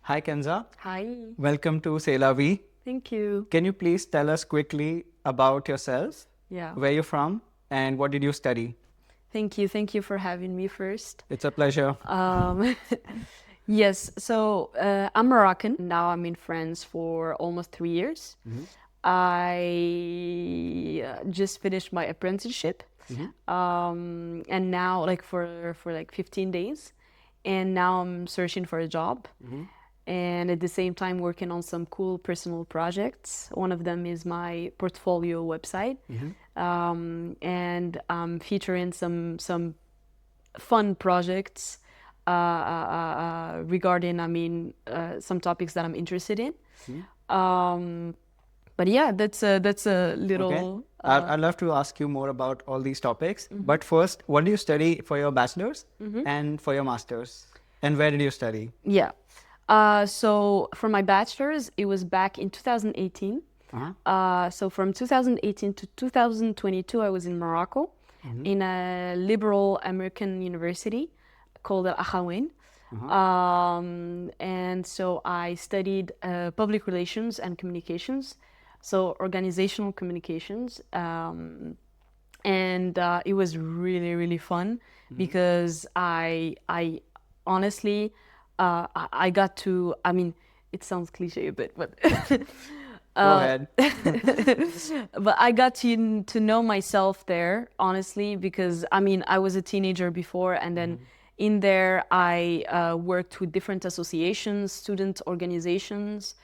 Hi Kenza, Hi, welcome to C'est la vie. thank you. Can you please tell us quickly about yourself, Yeah, where you're from, and what did you study? thank you. Thank you for having me first. It's a pleasure. Um, yes, so I'm Moroccan. Now I'm in France for almost 3 years. I just finished my apprenticeship, and now like for like 15 days, and now I'm searching for a job. And at the same time working on some cool personal projects. One of them is my portfolio website, and I'm featuring some fun projects regarding, some topics that I'm interested in. But yeah, that's a little. Okay. I'd love to ask you more about all these topics. But first, what do you study for your bachelor's and for your master's? And where did you study? Yeah. So for my bachelor's, it was back in 2018. So from 2018 to 2022, I was in Morocco in a liberal American university called Al Akhawain. And so I studied public relations and communications, so organizational communications. And it was really, really fun because I honestly, I got to, it sounds cliche a bit, but Go ahead. but I got to know myself there, honestly, because I was a teenager before, and then in there I worked with different associations, student organizations,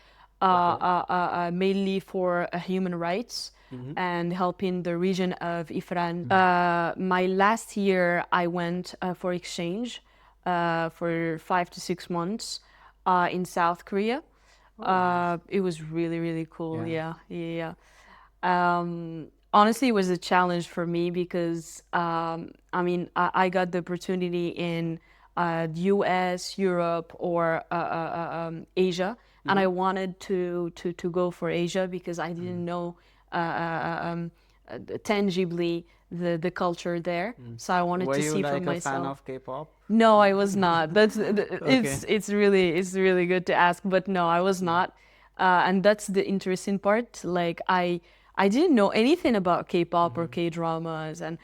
mainly for human rights and helping the region of Ifran. My last year I went for exchange for 5 to 6 months in South Korea. It was really, really cool. Yeah. Honestly, it was a challenge for me because I got the opportunity in the US, Europe, or Asia, and I wanted to go for Asia because I didn't know tangibly the culture there. So I wanted Were to you see for like a fan myself. of K-pop? No, I was not. That's Okay. it's really good to ask, but no, I was not. And that's the interesting part. Like I didn't know anything about K-pop or K-dramas, and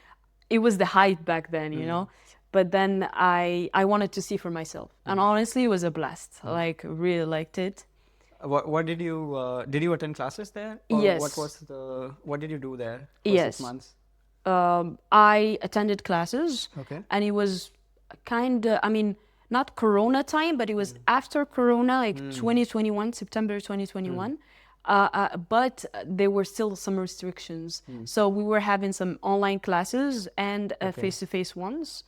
it was the hype back then, you know. But then I wanted to see for myself, and honestly, it was a blast. Like really liked it. What did you attend classes there? Or Yes, what did you do there for six yes. months? I attended classes, Okay. and it was kind of, not Corona time, but it was after Corona, like 2021, September 2021. But there were still some restrictions. So we were having some online classes and face-to-face ones.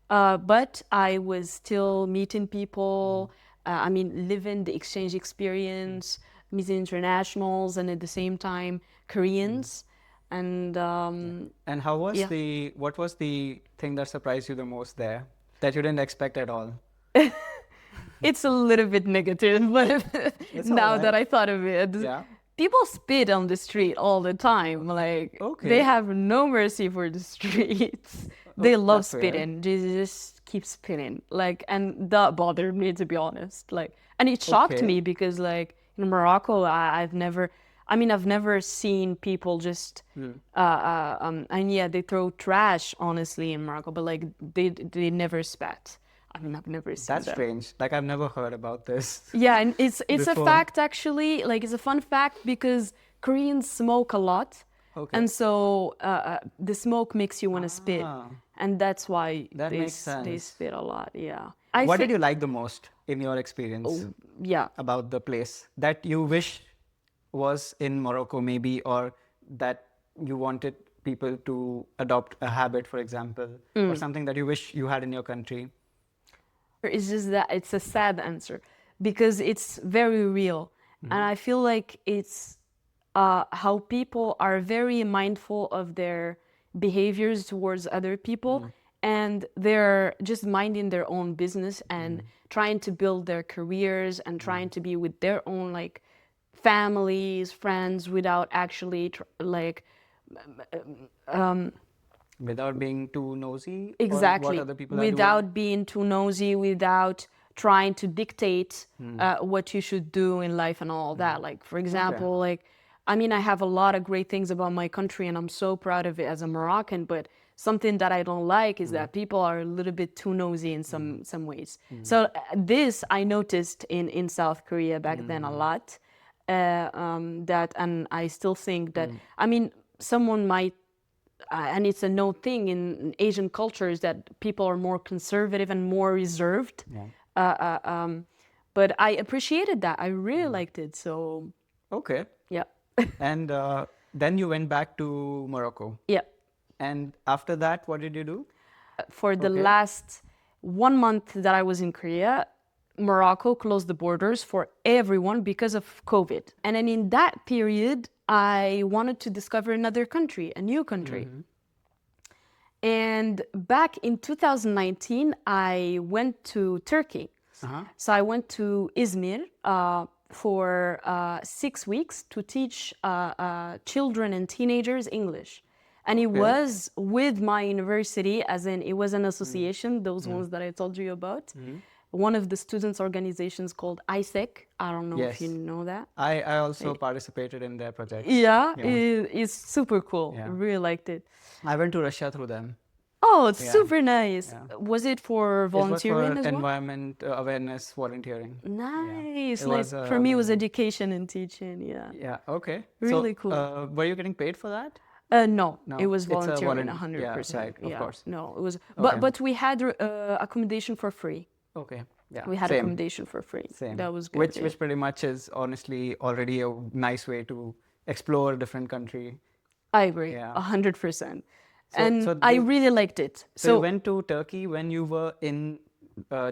But I was still meeting people, living the exchange experience, meeting internationals, and at the same time, Koreans. And And yeah. what was the thing that surprised you the most there that you didn't expect at all? It's a little bit negative, but It's all now that right. I thought of it, Yeah. people spit on the street all the time. Like they Okay. have no mercy for the streets. They love That's weird. spitting. They just keep spitting. Like, and that bothered me, to be honest. Like, and it shocked Okay. me because like in Morocco, I've never. I've never seen people just, and yeah, they throw trash, honestly, in Morocco, but like they never spat. I've never seen That's that. strange. Like I've never heard about this Yeah, and it's a before. fact actually. Like it's a fun fact because Koreans smoke a lot, Okay. and so the smoke makes you want to spit, Ah, and that's why that makes they sense. spit a lot. Yeah, What did you like the most in your experience yeah. about the place that you wish was in Morocco maybe, or that you wanted people to adopt a habit, for example, or something that you wish you had in your country? It's just that it's a sad answer because it's very real. And I feel like it's how people are very mindful of their behaviors towards other people, and they're just minding their own business and trying to build their careers and trying to be with their own like families, friends without actually Without being too nosy on what exactly, other people are doing? without being too nosy, without trying to dictate what you should do in life and all that. Like, for example, like, I mean, I have a lot of great things about my country and I'm so proud of it as a Moroccan, but something that I don't like is that people are a little bit too nosy in some ways. So this I noticed in South Korea back then a lot. That, and I still think that, I mean, someone might, and it's a known thing in Asian cultures that people are more conservative and more reserved. But I appreciated that. I really liked it. So, Okay. yeah. And then you went back to Morocco. Yeah. And after that, what did you do? For the last 1 month that I was in Korea, Morocco closed the borders for everyone because of COVID. And then in that period, I wanted to discover another country, a new country. And back in 2019, I went to Turkey. So I went to Izmir for 6 weeks to teach children and teenagers English. And it was with my university, as in it was an association, those ones that I told you about. One of the students' organizations called AIESEC. I don't know if you know that. I also participated in their project. Yeah, it's super cool. Yeah. I really liked it. I went to Russia through them. Oh, it's super nice. Was it for volunteering It was for as well? environment awareness volunteering. Nice, It nice. was, For me, it was education and teaching. Yeah. Yeah, okay. Really so, cool. Were you getting paid for that? No, No, it was it's a volunteering, volun- 100%. yeah, right, of course. No, it was. Okay. But we had accommodation for free. Okay, yeah. We had Same. accommodation for free. Same. That was good. Which pretty much is honestly already a nice way to explore a different country. I agree, Yeah. 100%. So- And so I you- really liked it. So you went to Turkey when you were in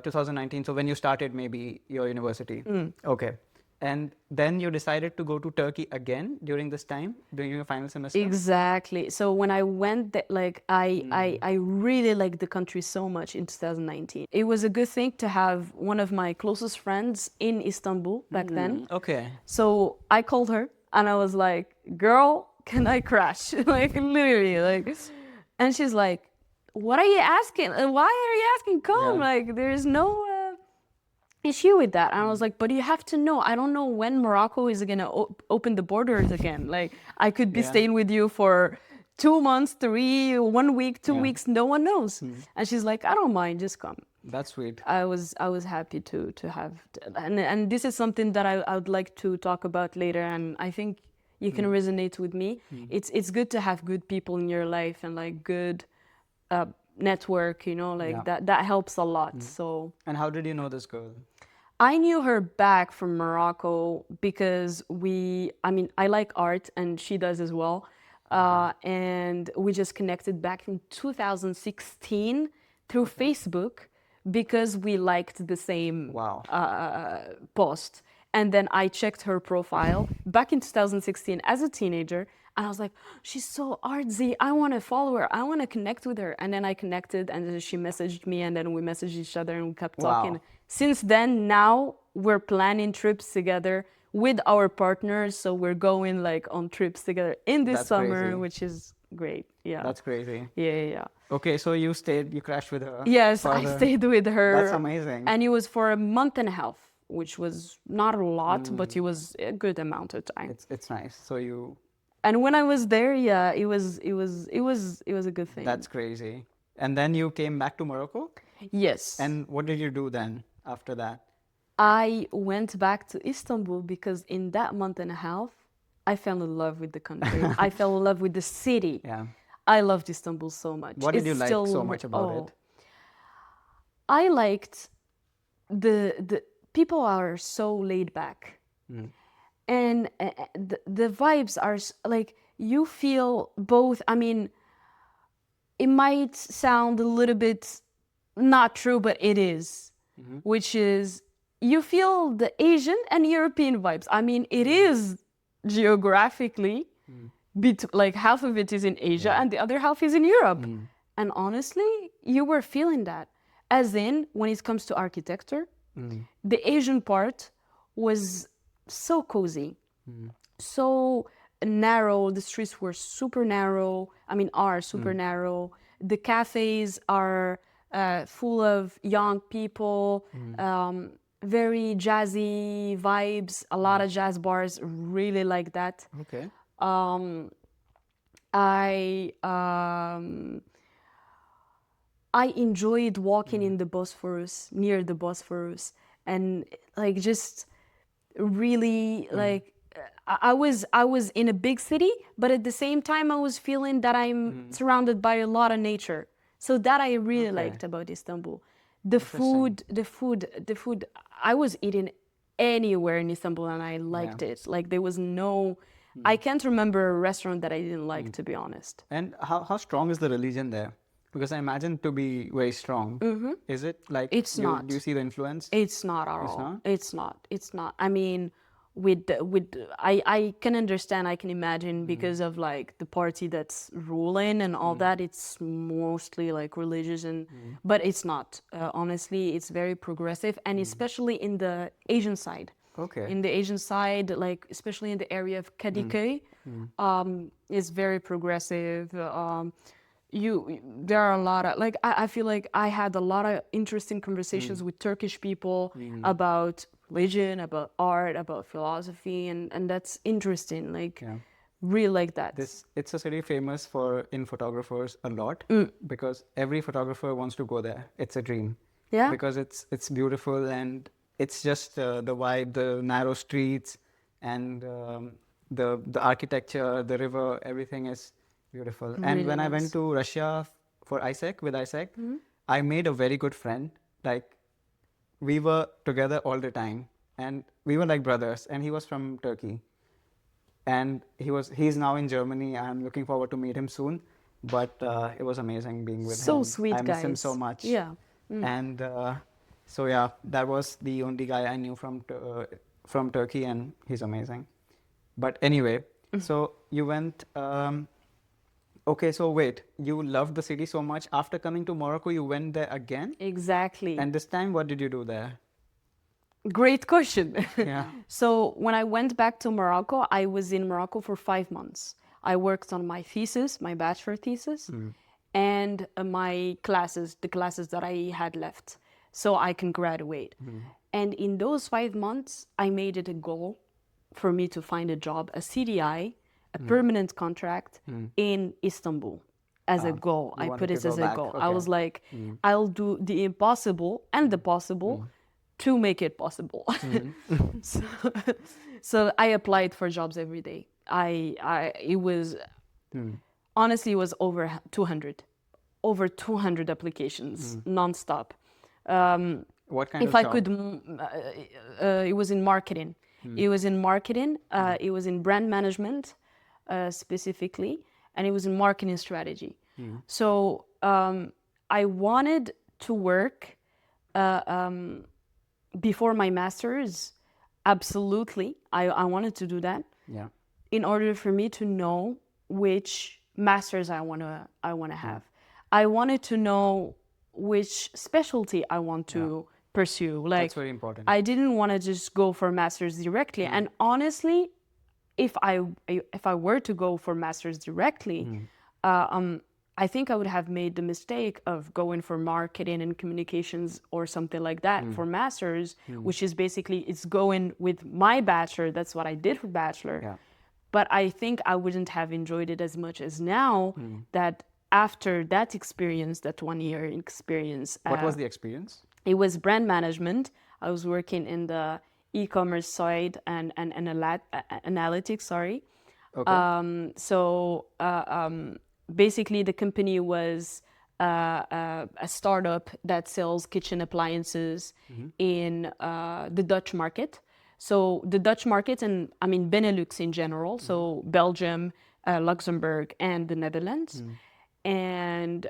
2019, so when you started maybe your university. Okay. And then you decided to go to Turkey again during this time, during your final semester? Exactly. So when I went there, like I really liked the country so much in 2019. It was a good thing to have one of my closest friends in Istanbul back then. Okay. So I called her and I was like, girl, can I crash? Like literally, like, and she's like, what are you asking? Why are you asking? Come, like there's no issue with that. And I was like, but you have to know, I don't know when Morocco is gonna open the borders again. Like I could be staying with you for 2 months, 3, 1 week, 2 weeks, no one knows. And she's like, I don't mind, just come. That's sweet. I was happy to have, and this is something that I would like to talk about later, and I think you can resonate with me. It's good to have good people in your life and like good network, you know, like that helps a lot. So. And how did you know this girl? I knew her back from Morocco because I like art and she does as well. And we just connected back in 2016 through Facebook because we liked the same post. And then I checked her profile back in 2016 as a teenager. And I was like, she's so artsy. I want to follow her. I want to connect with her. And then I connected and then she messaged me and then we messaged each other and we kept talking. Since then, now we're planning trips together with our partners. So we're going like on trips together in this summer, crazy. which is great. Yeah. That's crazy. Yeah. Okay, so you crashed with her? Yes, I stayed with her. That's amazing. And it was for a month and a half, which was not a lot, but it was a good amount of time. It's nice. So you... And when I was there, it was a good thing. That's crazy. And then you came back to Morocco? Yes. And what did you do then after that? I went back to Istanbul because in that month and a half, I fell in love with the country. I fell in love with the city. Yeah. I loved Istanbul so much. What did you like so much about it? I liked the people are so laid back. And the vibes are like, you feel both. I mean, it might sound a little bit not true, but it is, which is you feel the Asian and European vibes. I mean, it is geographically, like half of it is in Asia and the other half is in Europe. And honestly, you were feeling that. As in, when it comes to architecture, the Asian part was so cozy, so narrow. The streets were super narrow. Are super narrow. The cafes are full of young people, very jazzy vibes, a lot of jazz bars, really like that. Okay. I enjoyed walking in the Bosphorus, near the Bosphorus, and like just really like I was in a big city, but at the same time I was feeling that I'm surrounded by a lot of nature. So that I really liked about Istanbul. The food. I was eating anywhere in Istanbul and I liked it. Like there was no, I can't remember a restaurant that I didn't like, to be honest. And how strong is the religion there? Because I imagine to be very strong. Is it like? It's not. Do you see the influence? It's not at all. not? It's not. I mean, I can understand, I can imagine because of like the party that's ruling and all that. It's mostly like religious but it's not. Honestly, it's very progressive, and especially in the Asian side. Okay. In the Asian side, like especially in the area of Kadıköy, is very progressive. There are a lot of like I feel like I had a lot of interesting conversations with Turkish people about religion, about art, about philosophy, and that's interesting. Like really like that. It's a city famous for in photographers a lot because every photographer wants to go there. It's a dream. Yeah. Because it's beautiful and it's just the vibe, the narrow streets, and the architecture, the river, everything is beautiful. Really and when I nice. went to Russia for AIESEC, with AIESEC, I made a very good friend. Like, we were together all the time, and we were like brothers, and he was from Turkey. And he's now in Germany. I'm looking forward to meet him soon. But it was amazing being with him. So sweet, I miss him guys. so much. Yeah. And so yeah, that was the only guy I knew from Turkey, and he's amazing. But anyway, so you went. Okay, so wait, you loved the city so much. After coming to Morocco, you went there again? Exactly. And this time, what did you do there? Great question. Yeah. So when I went back to Morocco, I was in Morocco for 5 months. I worked on my thesis, my bachelor thesis, and my classes, the classes that I had left, so I can graduate. And in those 5 months, I made it a goal for me to find a job, a CDI, a permanent contract in Istanbul as a goal. I put it as a goal. Okay. I was like, I'll do the impossible and the possible to make it possible. So I applied for jobs every day. It was, honestly, it was over 200 applications nonstop. What kind of If I job? could, it was in marketing. It was in marketing. It was in brand management, specifically, and it was in marketing strategy. So I wanted to work before my master's. Absolutely, I wanted to do that. Yeah. In order for me to know which masters I wanna have. I wanted to know which specialty I want to pursue. Like, That's very important. I didn't want to just go for masters directly. And honestly, if I were to go for masters directly, I think I would have made the mistake of going for marketing and communications or something like that for masters, which is basically, it's going with my bachelor. That's what I did for bachelor. Yeah. But I think I wouldn't have enjoyed it as much as now that after that experience, that 1 year experience. What was the experience? It was brand management. I was working in the e-commerce side and analytics, sorry. Okay. Basically the company was a startup that sells kitchen appliances in the Dutch market. So the Dutch market, and I mean Benelux in general, so Belgium, Luxembourg, and the Netherlands. And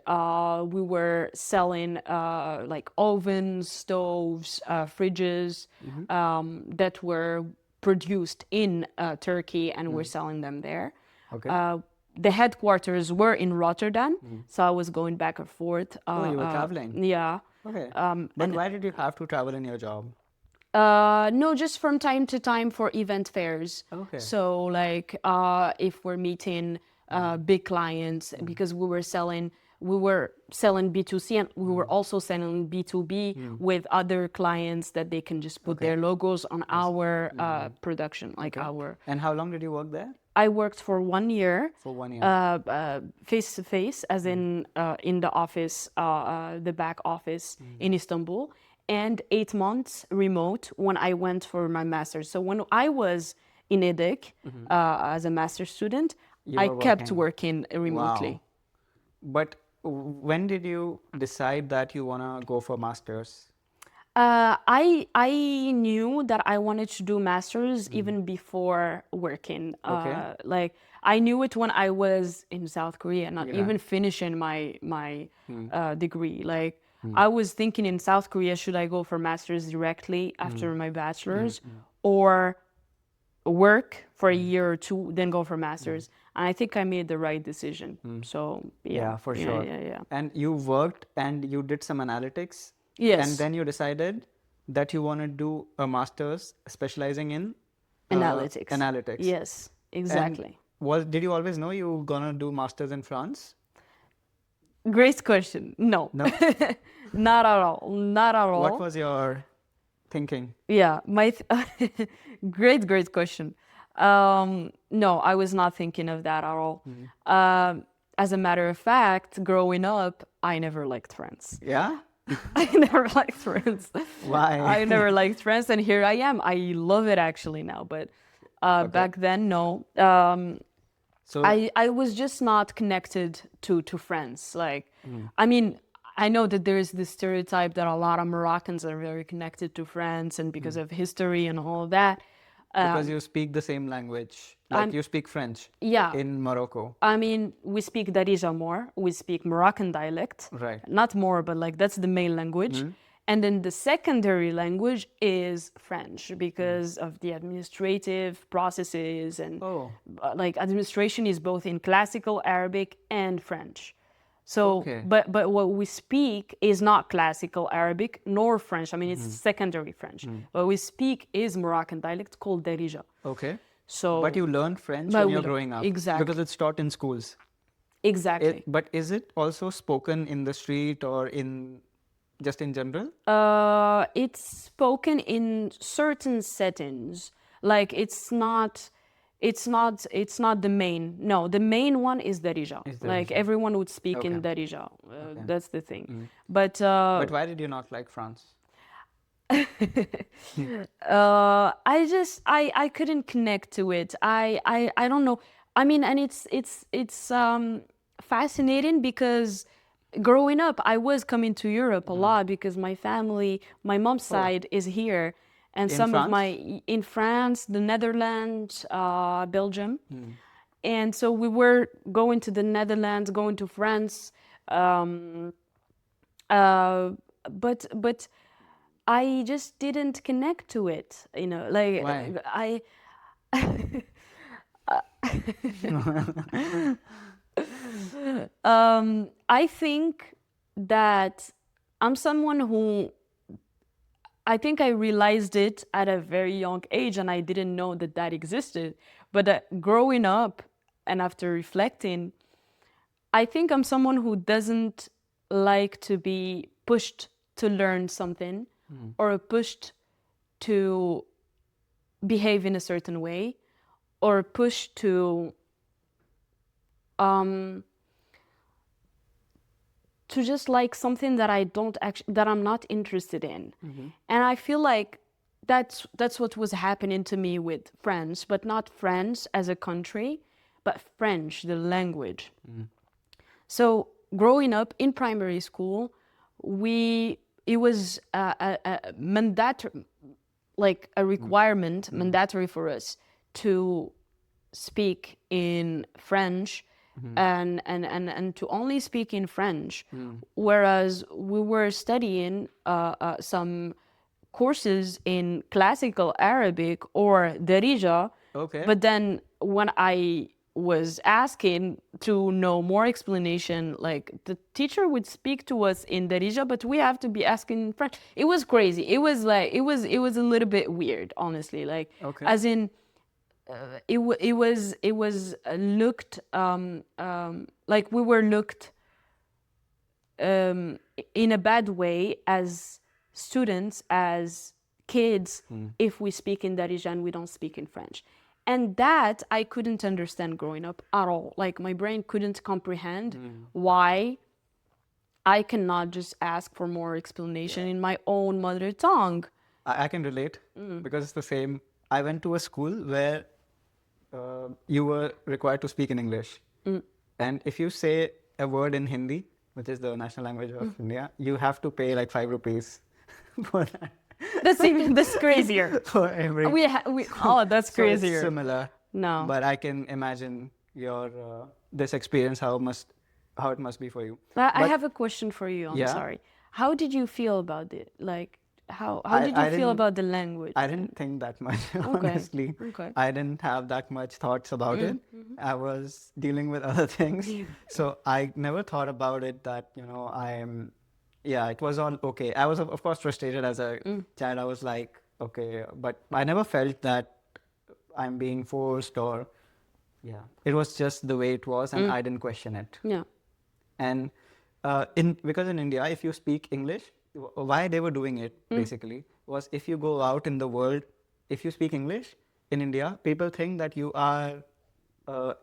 we were selling like ovens, stoves, fridges that were produced in Turkey, and we're selling them there. Okay. The headquarters were in Rotterdam, so I was going back and forth. You were traveling? Yeah. Okay. But why did you have to travel in your job? No, just from time to time for event fairs. Okay. So like if we're meeting big clients, because we we were selling B2C, and we were also selling B2B with other clients that they can just put their logos on our production, like our. And how long did you work there? I worked for 1 year. For 1 year. Face to face, as in the office, the back office in Istanbul, and 8 months remote when I went for my master's. So when I was in EDHEC as a master's student, I kept working remotely. Wow. But when did you decide that you want to go for master's? I knew that I wanted to do masters even before working. Like I knew it when I was in South Korea, not even finishing my degree. Like I was thinking in South Korea, should I go for masters directly after my bachelor's, or work for a year or two, then go for masters? And I think I made the right decision. So Yeah, for sure. Yeah. And you worked and you did some analytics. Yes. And then you decided that you want to do a master's specializing in Analytics. Analytics. Yes, exactly. And did you always know you were gonna do masters in France? Great question. No. No. Not at all. Not at all. What was your thinking? Yeah, great question. No, I was not thinking of that at all. As a matter of fact, growing up, I never liked France. Yeah? I never liked France. Why? I never liked France, and here I am. I love it actually now, but back then, no. So I was just not connected to France. Like, I mean, I know that there is this stereotype that a lot of Moroccans are very connected to France, and because of history and all of that. because you speak the same language, like you speak French in Morocco. I mean, we speak Darija more. We speak Moroccan dialect. Right. Not more, but like that's the main language. And then the secondary language is French because of the administrative processes and like administration is both in classical Arabic and French. So, but what we speak is not classical Arabic nor French. I mean, it's secondary French. What we speak is Moroccan dialect called Darija. Okay. So, but you learned French when you're growing up. Exactly. Because it's taught in schools. Exactly. But is it also spoken in the street or just in general? It's spoken in certain settings. Like it's not the main. No, the main one is Darija. Like everyone would speak in Darija. That's the thing. But why did you not like France? I couldn't connect to it. I don't know. I mean, and it's fascinating because growing up, I was coming to Europe a lot because my family, my mom's side is here. And in France, the Netherlands, Belgium. And so we were going to the Netherlands, going to France. But I just didn't connect to it, you know, like Why? I think that I'm someone who, I think I realized it at a very young age and I didn't know that existed. But growing up and after reflecting, I think I'm someone who doesn't like to be pushed to learn something or pushed to behave in a certain way or pushed to just like something that that I'm not interested in. And I feel like that's what was happening to me with France, but not France as a country, but French, the language. So growing up in primary school, it was a mandatory, like a requirement, mandatory for us to speak in French. And to only speak in French, whereas we were studying some courses in classical Arabic or Darija. But then when I was asking to know more explanation, like the teacher would speak to us in Darija, but we have to be asking in French. It was crazy. It was like it was a little bit weird, honestly. Like as in. It was looked like we were looked in a bad way as students, as kids, if we speak in Darija and we don't speak in French. And that I couldn't understand growing up at all. Like my brain couldn't comprehend why I cannot just ask for more explanation in my own mother tongue. I can relate because it's the same. I went to a school where you were required to speak in English. And if you say a word in Hindi, which is the national language of India, you have to pay like 5 rupees for that. That's crazier. For every. That's So it's crazier. similar. No. But I can imagine your this experience, how it must be for you. I have a question for you. I'm Yeah. sorry. How did you feel about it? Like, how did I you feel didn't- about the language? I didn't think that much, honestly. Okay. I didn't have that much thoughts about it. I was dealing with other things. So I never thought about it that, it was all okay. I was, of course, frustrated as a child. I was like, okay, but I never felt that I'm being forced or, it was just the way it was and I didn't question it. Yeah. And because in India, if you speak English, why they were doing it basically was if you go out in the world, if you speak English in India, people think that you are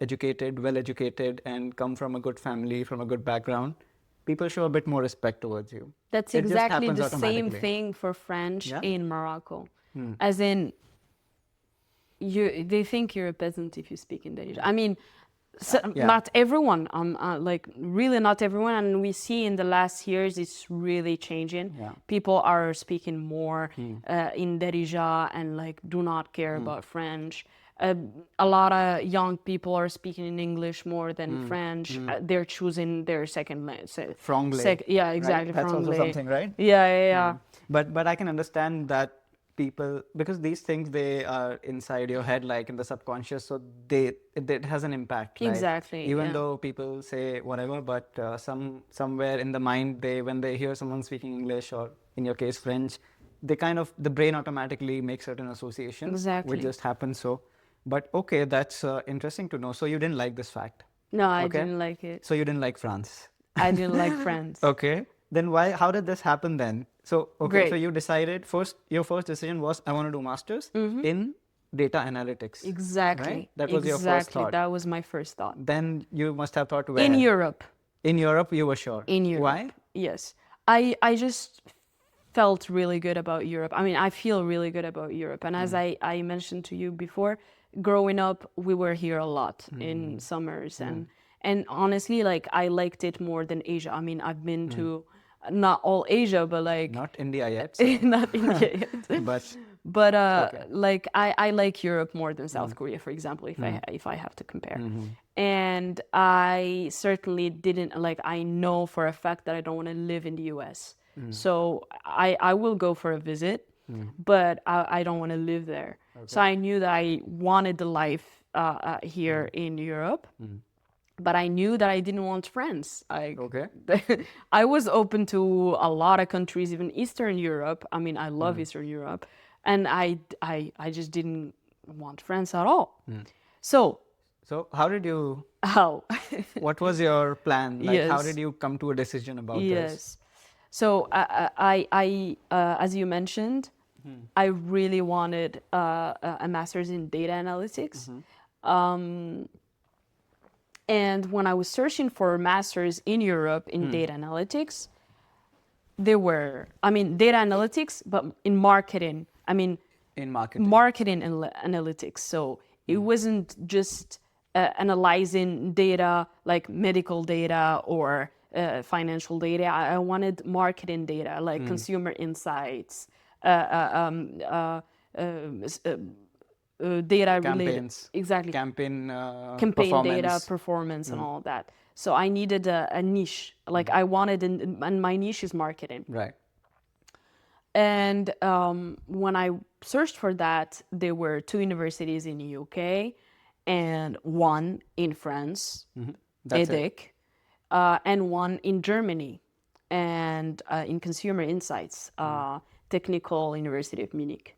educated, well educated, and come from a good family, from a good background. People show a bit more respect towards you. That's It just exactly happens the same automatically. thing for French Yeah? in Morocco. As in, they think you're a peasant if you speak in Darija. I mean, not everyone. Like really not everyone. And we see in the last years it's really changing. Yeah. People are speaking more in Darija and like do not care about French. A lot of young people are speaking in English more than French. They're choosing their second language. Franglais. Yeah, exactly. Right? That's also Franglais. something, right? Yeah. But I can understand that people, because these things, they are inside your head, like in the subconscious, so it has an impact. Like, Exactly, even yeah. though people say whatever, but somewhere in the mind, when they hear someone speaking English or in your case French, the brain automatically makes certain associations, Exactly. which just happens. So, but okay, that's interesting to know. So you didn't like this fact. No, I Okay. didn't like it. So you didn't like France. I didn't like France. Okay. Then how did this happen then? So, okay, Great. so you decided your first decision was, I want to do masters in data analytics. Exactly. Right? That was your first thought. That was my first thought. Then you must have thought where? In Europe. In Europe, you were sure. In Europe. Why? Yes. I just felt really good about Europe. I mean, I feel really good about Europe. And as I mentioned to you before, growing up, we were here a lot in summers. And honestly, like, I liked it more than Asia. I mean, I've been to not all Asia, but like... Not India yet. So. not India yet. But okay. Like, I like Europe more than South Korea, for example, if I have to compare. And I certainly didn't, like, I know for a fact that I don't want to live in the US. So I will go for a visit, but I don't want to live there. Okay. So I knew that I wanted the life here in Europe. But I knew that I didn't want friends. Okay. I was open to a lot of countries, even Eastern Europe. I mean, I love Eastern Europe. And I just didn't want friends at all. So how did you... How? What was your plan? Like, Yes. how did you come to a decision about this? Yes. So I as you mentioned, I really wanted a master's in data analytics. And when I was searching for masters in Europe in data analytics, there were, data analytics, but in marketing. In marketing. Marketing analytics. So it wasn't just analyzing data like medical data or financial data. I wanted marketing data like consumer insights, data Campaigns. related, exactly, Campaign data, performance, and all that. So I needed a niche. Like I wanted, and my niche is marketing. Right. And when I searched for that, there were 2 universities in the UK and 1 in France, EDHEC, and 1 in Germany, and in consumer insights, Technical University of Munich.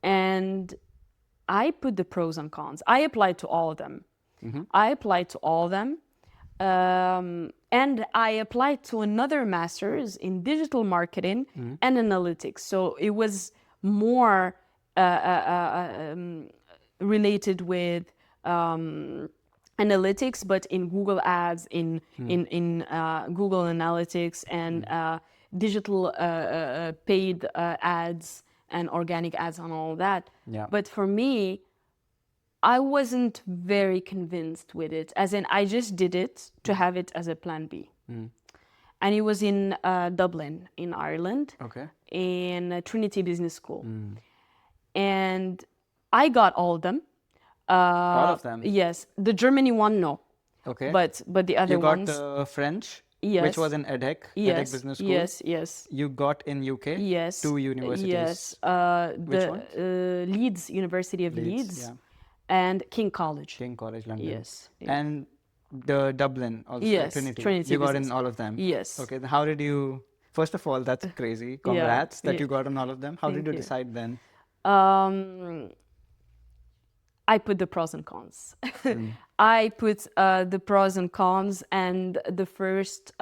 And I put the pros and cons. I applied to all of them. And I applied to another master's in digital marketing and analytics. So it was more related with analytics, but in Google Ads, in Google Analytics, and digital paid ads and organic ads and all that. Yeah. But for me, I wasn't very convinced with it. As in, I just did it to have it as a plan B. And it was in Dublin, in Ireland, Okay. in Trinity Business School. And I got all of them. All of them? Yes. The Germany one, no. Okay. But the other You got ones. French, Yes. which was in EDHEC, Yes. EDHEC Business School. Yes. Yes. You got in UK, Yes. 2 universities. Yes. Which the ones? Leeds, University of Leeds, yeah. and King College. King College, London. Yes. Yeah. And the Dublin also, Yes, Trinity. Trinity You got Business in all of them. Yes. Okay. Then how did you? First of all, that's crazy. Congrats that yeah. you got on all of them. How Thank did you you. decide then? I put the pros and cons. I put the pros and cons, and the first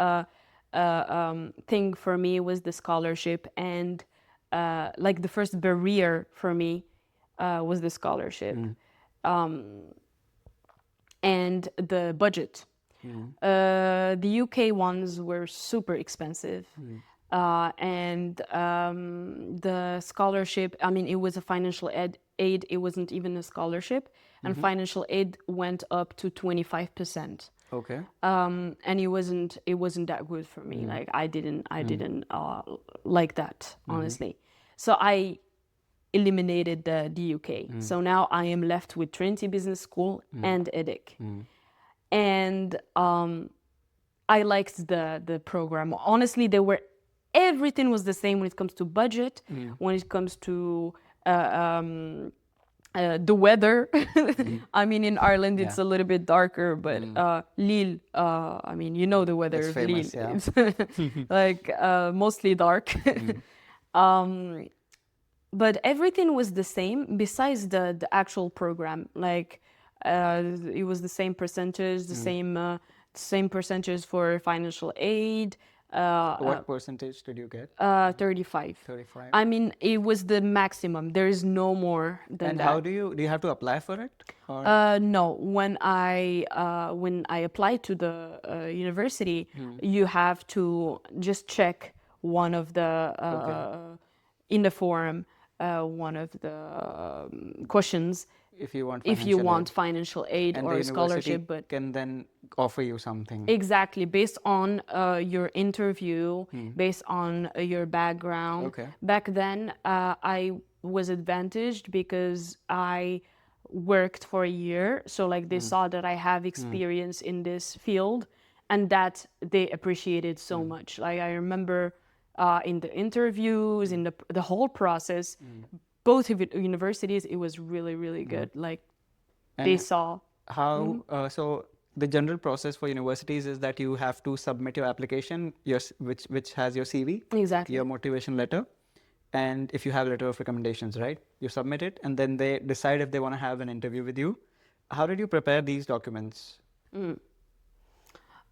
thing for me was the scholarship, and like the first barrier for me was the scholarship, and the budget. The UK ones were super expensive. And the scholarship, I mean, it was a financial aid, it wasn't even a scholarship, and financial aid went up to 25%. Okay. And it wasn't that good for me. Like I didn't like that, honestly. So I eliminated the UK. So now I am left with Trinity Business School and EDHEC. And I liked the program. Honestly, everything was the same when it comes to budget, when it comes to the weather. I mean, in Ireland, it's a little bit darker, but Lille, I mean, you know the weather It's of famous, Lille. yeah. It's like mostly dark. But everything was the same besides the actual program. Like it was the same percentage, the same percentage for financial aid. What percentage did you get? 35. 35. I mean, it was the maximum. There is no more than And that. how do you have to apply for it? Or? No, when I applied to the university, you have to just check one of the in the form one of the questions If you want financial aid and or the a scholarship, but can then offer you something. Exactly, based on your interview, based on your background. Okay. Back then, I was advantaged because I worked for a year. So like they saw that I have experience in this field, and that they appreciated so much. Like I remember in the interviews, in the whole process, both of universities, it was really, really good. Like they saw. How, so the general process for universities is that you have to submit your application, which has your CV, Exactly. your motivation letter, and if you have a letter of recommendations, right? You submit it, and then they decide if they want to have an interview with you. How did you prepare these documents?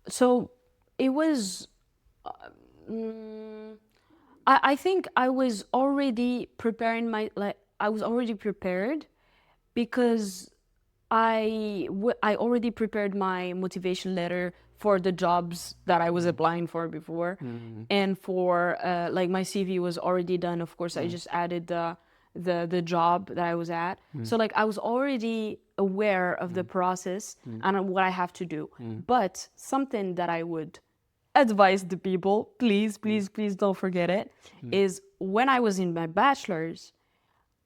So it was, I think I was already preparing I was already prepared because I already prepared my motivation letter for the jobs that I was applying for before, and for like my CV was already done. Of course, I just added the job that I was at. So like I was already aware of the process and what I have to do. But something that I would advise the people, please don't forget it, is when I was in my bachelor's,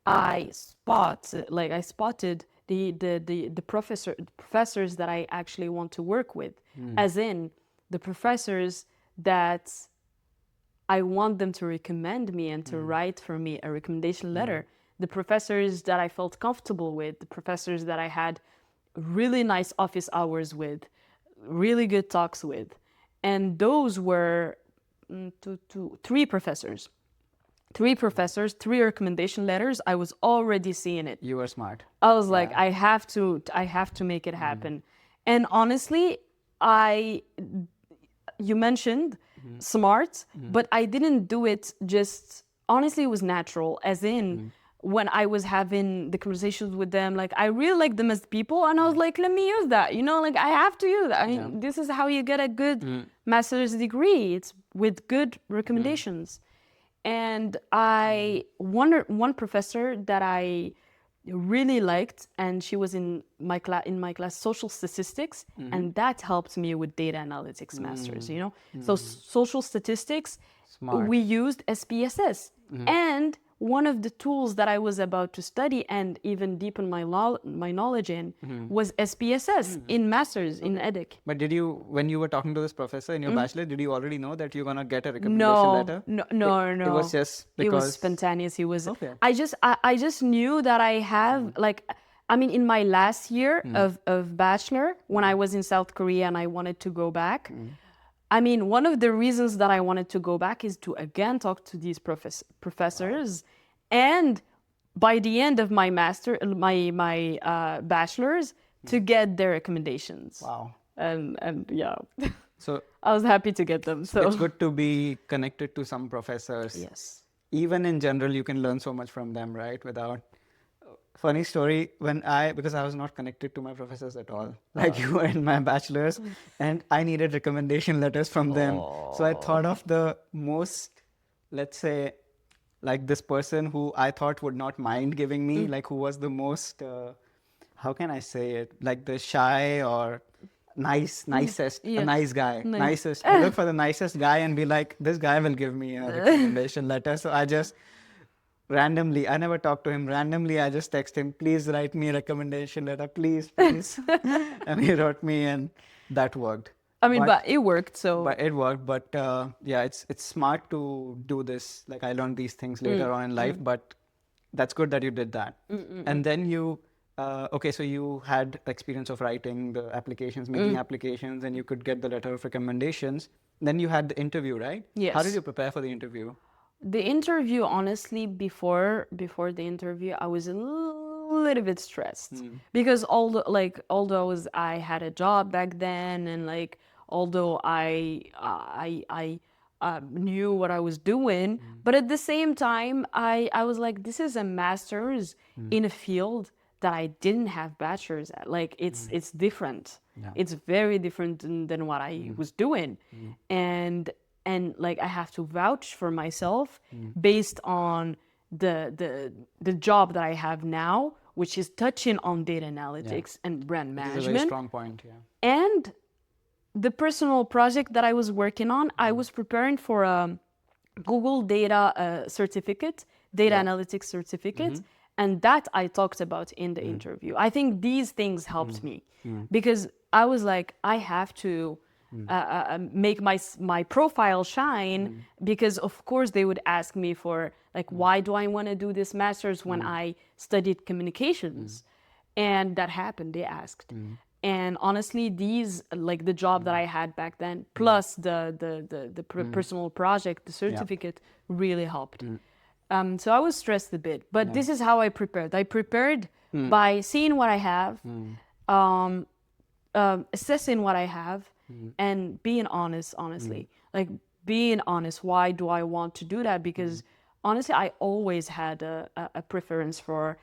I spotted the professors that I actually want to work with, as in the professors that I want them to recommend me and to write for me a recommendation letter, the professors that I felt comfortable with, the professors that I had really nice office hours with, really good talks with. And those were three professors. Three recommendation letters. I was already seeing it. You were smart. I was like, I have to make it happen. And honestly, you mentioned smart, but I didn't do it just, honestly, it was natural, as in when I was having the conversations with them, like I really like them as people, and I was like, let me use that, you know, like I have to use that. I mean, this is how you get a good master's degree. It's with good recommendations. And one professor that I really liked, and she was in my class, social statistics, and that helped me with data analytics masters, you know. So social statistics, Smart. we used SPSS, and one of the tools that I was about to study and even deepen my knowledge in was SPSS in masters in EDHEC. But did you, when you were talking to this professor in your bachelor, did you already know that you're gonna get a recommendation letter? No. It was just because it was spontaneous. It was. Okay. I just knew that I have like, I mean, in my last year of bachelor, when I was in South Korea and I wanted to go back. I mean, one of the reasons that I wanted to go back is to again talk to these professors, and by the end of my bachelor's, to get their recommendations. Wow. And yeah, So I was happy to get them. So it's good to be connected to some professors. yes. Even in general, you can learn so much from them, right? Without funny story, because I was not connected to my professors at all, like you were in my bachelor's, and I needed recommendation letters from them. So I thought of the most, let's say, like this person who I thought would not mind giving me, like who was the most, how can I say it, like the shy or nicest, a nice guy, nicest. I look for the nicest guy and be like, this guy will give me a recommendation letter. So I just randomly, I never talked to him. Randomly, I just text him, please write me a recommendation letter, please. And he wrote me, and that worked. I mean, but it worked. So. But it worked. But yeah, it's smart to do this. Like I learned these things later on in life, but that's good that you did that. And then you, okay, so you had experience of writing the applications, making applications, and you could get the letter of recommendations. Then you had the interview, right? Yes. How did you prepare for the interview? The interview, honestly, before the interview, I was a little bit stressed because although I had a job back then, and like although I knew what I was doing, but at the same time, I was like, this is a master's in a field that I didn't have bachelor's at. Like it's different. Yeah. It's very different than what I was doing, and like I have to vouch for myself based on the job that I have now, which is touching on data analytics and brand management. This is a very strong point, yeah. And the personal project that I was working on, I was preparing for a Google data certificate, data analytics certificate, and that I talked about in the interview. I think these things helped me because I was like, I have to make my profile shine, because of course they would ask me for like, why do I want to do this master's when I studied communications? And that happened, they asked. And honestly, these, like the job that I had back then, plus the personal project, the certificate, really helped. So I was stressed a bit, but this is how I prepared. I prepared by seeing what I have, assessing what I have, and being honest, honestly. Like being honest, why do I want to do that? Because honestly, I always had a preference for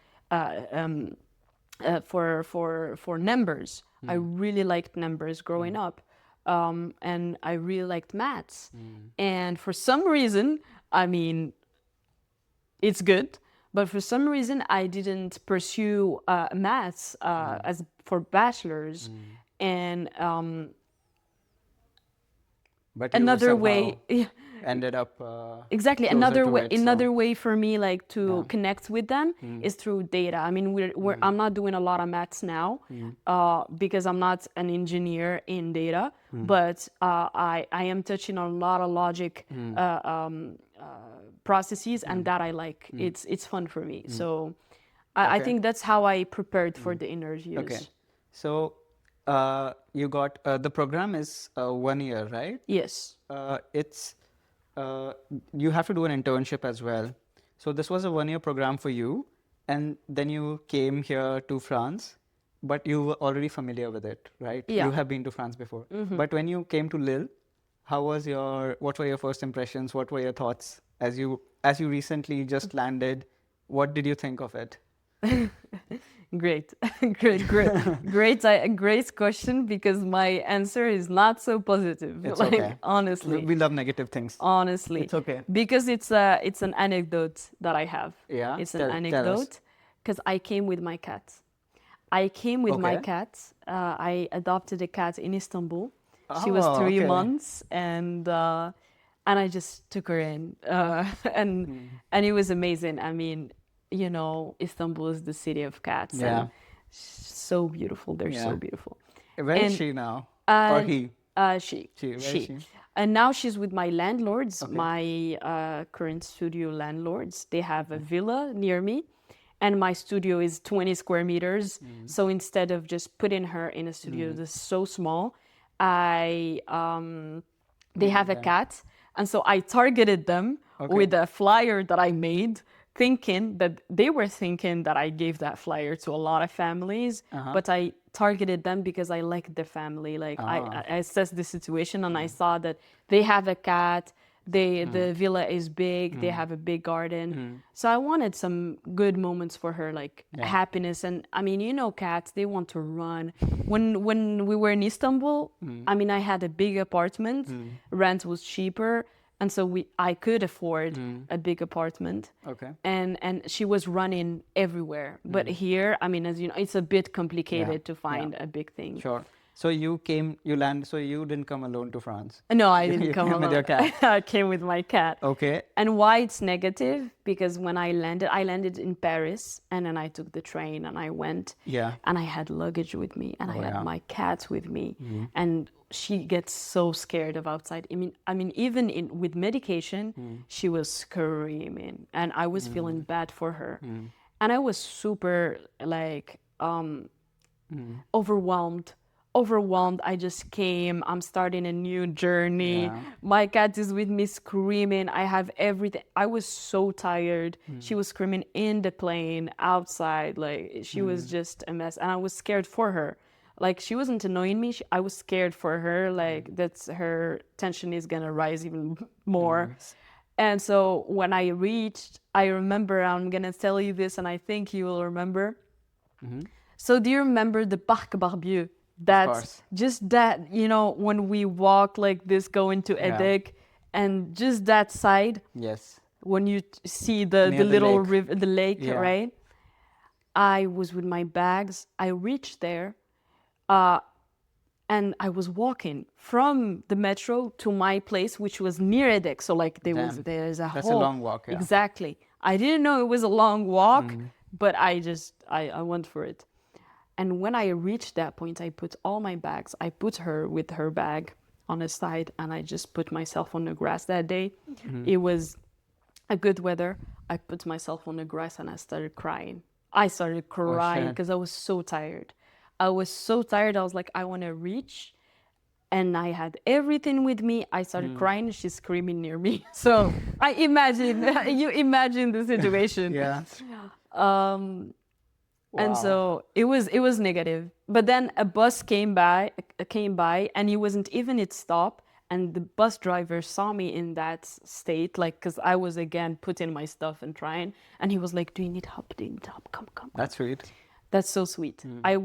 numbers. I really liked numbers growing up, and I really liked maths. And for some reason, I mean, it's good, but for some reason I didn't pursue maths as for bachelor's, and but you another way. Ended up exactly another way for me like to connect with them is through data. I mean, I'm not doing a lot of maths now because I'm not an engineer in data, but I am touching on a lot of logic processes, and that I like. It's fun for me. So I think that's how I prepared for the interviews. Okay, so you got the program is 1 year, right? Yes. It's you have to do an internship as well. So this was a 1 year program for you, and then you came here to France. but you were already familiar with it, right? Yeah. You have been to France before. But when you came to Lille, what were your first impressions? What were your thoughts as you recently just landed? What did you think of it? Great, great question, because my answer is not so positive. It's like okay. honestly, We love negative things. honestly, It's okay. because it's an anecdote that I have. Yeah, It's an tell us. anecdote because I came with my cat. I came with my Okay. cat. I adopted a cat in Istanbul. She was Oh, 3 okay. months, and I just took her in, and it was amazing. I mean, you know, Istanbul is the city of cats, Yeah. and so beautiful. They're so Yeah. beautiful. Where is And, she now? Or he? She. She, where is she? And now she's with my landlords, Okay. my current studio landlords. They have a villa near me, and my studio is 20 square meters. So instead of just putting her in a studio that's so small, they have a Okay. cat. And so I targeted them with a flyer that I made, thinking that they were thinking that I gave that flyer to a lot of families, but I targeted them because I liked the family. Like I assessed the situation, and I saw that they have a cat. The villa is big. They have a big garden. So I wanted some good moments for her, like happiness. And I mean, you know, cats, they want to run. When we were in Istanbul, I mean, I had a big apartment. Rent was cheaper. And so I could afford a big apartment. Okay. And she was running everywhere. But here, I mean, as you know, it's a bit complicated to find a big thing. Sure. So you landed, so you didn't come alone to France? No, I didn't You come came alone. with your cat. I came with my cat. Okay. And why it's negative? Because when I landed in Paris, and then I took the train and I went. Yeah. And I had luggage with me, and I had yeah. my cat with me. And she gets so scared of outside. I mean, even with medication, she was screaming, and I was feeling bad for her. And I was super like overwhelmed. I just came. I'm starting a new journey. Yeah. My cat is with me screaming. I have everything. I was so tired. She was screaming in the plane, outside. Like, she was just a mess. And I was scared for her. Like, she wasn't annoying me. I was scared for her. Like, that's her tension is going to rise even more. And so when I reached, I remember, I'm going to tell you this, and I think you will remember. So do you remember the Parc Barbieux? That's just that, you know, when we walk like this, going to EDHEC, and just that side. Yes. When you see the little river, the lake, right? I was with my bags. I reached there, and I was walking from the metro to my place, which was near EDHEC. So like there's a That's whole... a long walk, yeah. Exactly. I didn't know it was a long walk, but I went for it. And when I reached that point, I put all my bags. I put her with her bag on the side, and I just put myself on the grass that day. It was a good weather. I put myself on the grass, and I started crying. I started crying because I was so tired. I was like, I want to reach. And I had everything with me. I started crying. She's screaming near me. So you imagine the situation. Yeah. And so it was negative. But then a bus came by, and it wasn't even its stop. And the bus driver saw me in that state, like, because I was again putting my stuff and trying. And he was like, "Do you need help? Do you need help? Come." That's sweet. That's so sweet. I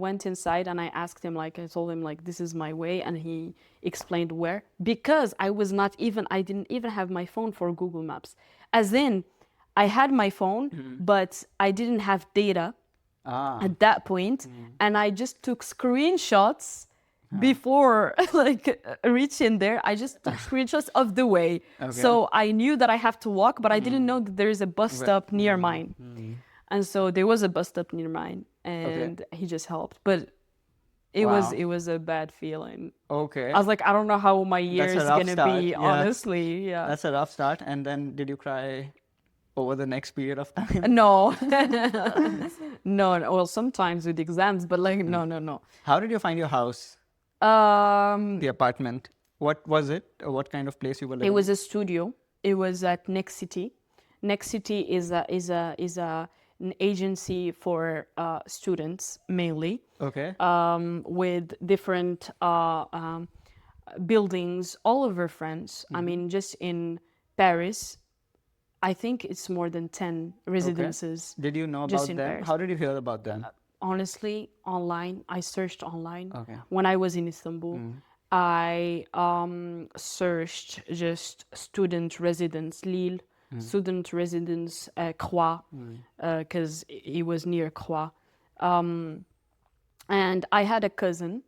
went inside, and I asked him, like, I told him, like, this is my way, and he explained where. Because I didn't even have my phone for Google Maps. As in, I had my phone, but I didn't have data at that point, and I just took screenshots before like reaching there. I just took screenshots of the way. So I knew that I have to walk, but I didn't know that there is a bus stop near mine. And so there was a bus stop near mine, and he just helped. But it was a bad feeling. Okay. I was like, I don't know how my year is gonna be, honestly. Yeah. That's a rough start. And then did you cry over the next period of time? No. No. Well, sometimes with exams, but like, no. How did you find your house? The apartment. What was it? What kind of place you were living? It was a studio. It was at Next City. Next City is an agency for students mainly, Okay. with different buildings all over France. I mean, just in Paris, I think it's more than 10 residences. Did you know just about in them? Paris. How did you hear about them? Honestly, online. I searched online. Okay. When I was in Istanbul. I searched just student residence Lille, student residence Croix, because it was near Croix. And I had a cousin,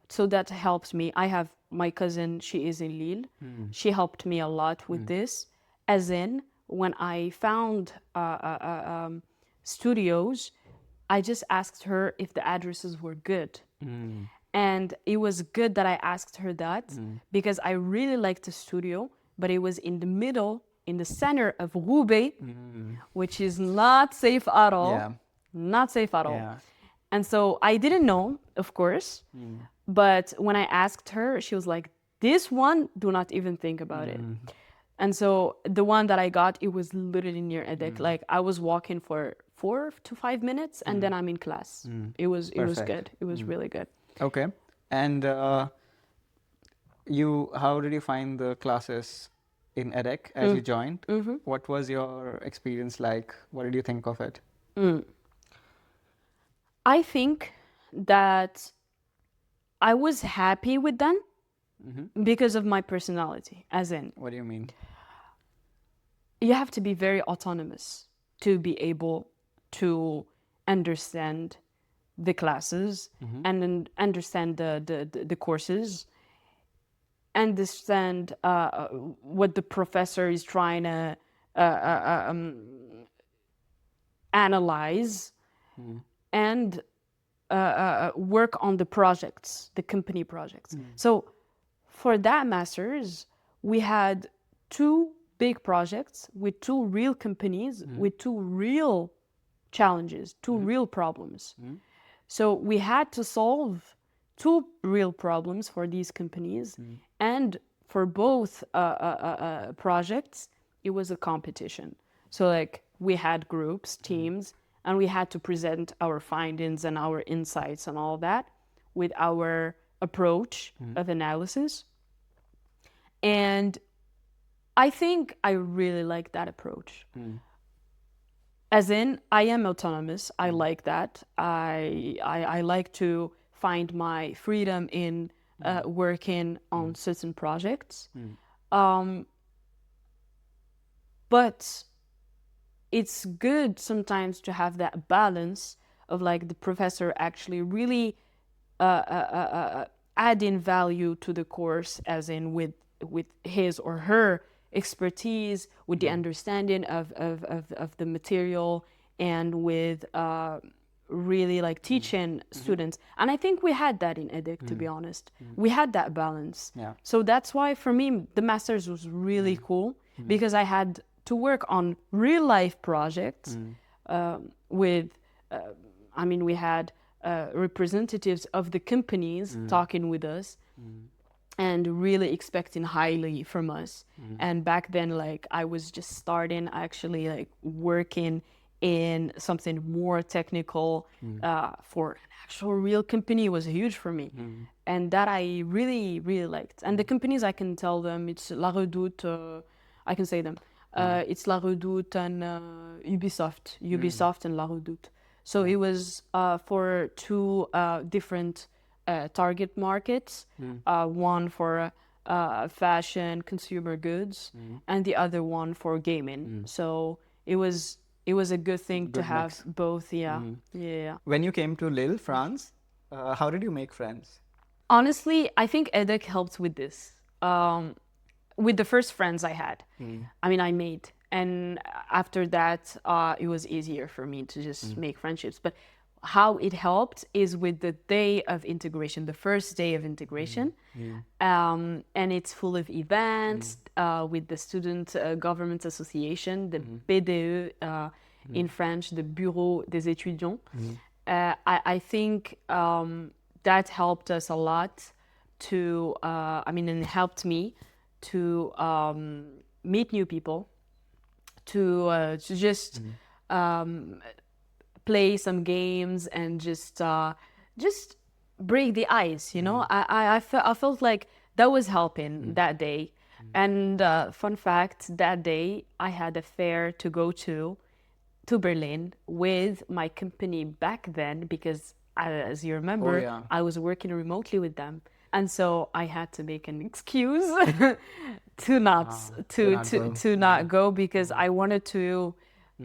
so that helped me. I have my cousin, she is in Lille. She helped me a lot with this. As in, when I found studios, I just asked her if the addresses were good. And it was good that I asked her that because I really liked the studio, but it was in the middle, in the center of Roubaix, which is not safe at all. Yeah. Not safe at all. Yeah. And so I didn't know, of course, but when I asked her, she was like, this one, do not even think about it. And so the one that I got, it was literally near EDHEC. Like I was walking for 4 to 5 minutes and then I'm in class. It was good. It was really good. Okay. And how did you find the classes in EDHEC as you joined? What was your experience like? What did you think of it? I think that I was happy with them because of my personality, as in, What do you mean? you have to be very autonomous to be able to understand the classes and then understand the courses, understand what the professor is trying to analyze, and work on the projects, the company projects. So for that master's, we had 2 big projects with 2 real companies, with 2 real challenges, 2 real problems. So we had to solve 2 real problems for these companies, and for both projects, it was a competition. So like we had groups, teams, and we had to present our findings and our insights and all that with our approach of analysis. And I think I really like that approach. As in, I am autonomous. I like that. I like to find my freedom in working on certain projects. But it's good sometimes to have that balance of like the professor actually really adding value to the course, as in with his or her expertise, with the understanding of the material, and with really like teaching students. And I think we had that in EDHEC, to be honest. We had that balance. Yeah. So that's why for me, the master's was really cool, because I had to work on real life projects with, I mean, we had representatives of the companies talking with us and really expecting highly from us. And back then, like, I was just starting actually like working in something more technical for an actual real company was huge for me. And that I really, really liked. And the companies, I can tell them, it's La Redoute, I can say them. It's La Redoute and Ubisoft and La Redoute. So it was for 2 different target markets, one for fashion, consumer goods, and the other one for gaming. So it was a good thing to have mix. both. Yeah. When you came to Lille, France, how did you make friends? Honestly, I think EDHEC helped with this. With the first friends I had, I mean, I made. And after that, it was easier for me to just make friendships. But how it helped is with the day of integration, the first day of integration. And it's full of events with the Student Government Association, the BDE in French, the Bureau des étudiants. I think that helped us a lot to, and it helped me to meet new people, to just play some games and just break the ice, you know. I felt like that was helping that day. And fun fact, that day I had a fair to go to Berlin with my company back then, because as you remember, I was working remotely with them. And so I had to make an excuse to not go, because I wanted to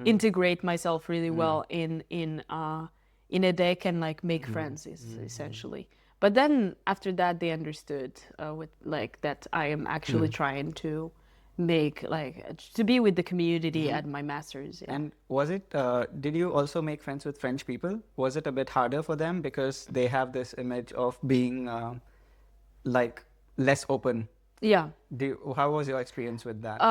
integrate myself really well in EDHEC and like make friends essentially. But then after that, they understood with like that I am actually trying to make like to be with the community at my master's. Yeah. And was it? Did you also make friends with French people? Was it a bit harder for them because they have this image of being like less open? Yeah. How was your experience with that?